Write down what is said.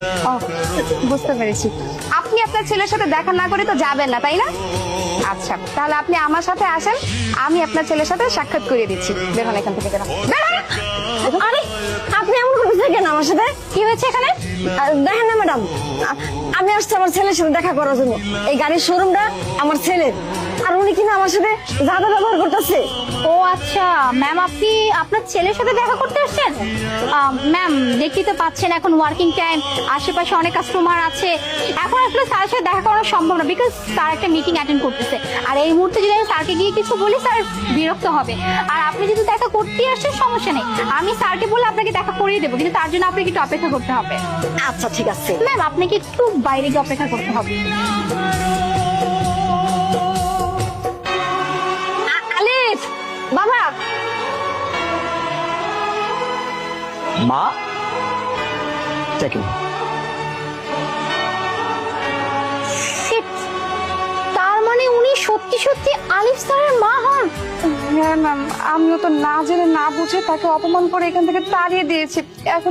ও, বুঝতে পেরেছি। আপনি আপনার ছেলের সাথে দেখা না করে তো যাবেন না, তাই না? আচ্ছা, তাহলে আপনি আমার সাথে আসেন, আমি আপনার ছেলের সাথে সাক্ষাৎ করিয়ে দিচ্ছি। বের হন এখান থেকে, বের হন। আরে আপনি এমন করতেছেন কেন আমার সাথে? কি হয়েছে এখানে? দেখেন না ম্যাডাম, আমি আসছি আমার ছেলের সাথে দেখা করার জন্য। এই গাড়ির শোরুমটা আমার ছেলের, আর উনি কিনা আমার সাথে যাদা ব্যবহার করতেছে। ও আচ্ছা ম্যাম, আপনি আপনার ছেলের সাথে দেখা করতে আসছেন? ম্যাম দেখতেই তো পাচ্ছেন এখন ওয়ার্কিং টাইম, আশেপাশে অনেক কাস্টমার আছে, এখন আসলে স্যারের সাথে দেখা করা সম্ভব না, বিকজ স্যার একটা মিটিং অ্যাটেন্ড করতেছে। আর এই মুহূর্তে যদি আমি স্যারকে গিয়ে কিছু বলি স্যার বিরক্ত হবে। আর আপনি যদি দেখা করতেই আসছেন সমস্যা নেই, আমি স্যারকে বলে আপনাকে দেখা করিয়ে দেবো, কিন্তু তার জন্য আপনাকে একটু অপেক্ষা করতে হবে। আচ্ছা ঠিক আছে ম্যাম আপনাকে একটু বাইরে গিয়ে অপেক্ষা করতে হবে। আলিফ বাবা, মা চেকিং। Shit! তার মানে উনি সত্যি সত্যি আলিফ স্যারের মা হন? হ্যাঁ ম্যাম, আমিও তো না জেনে না বুঝে তাকে অপমান করে এখান থেকে তাড়িয়ে দিয়েছি। এখন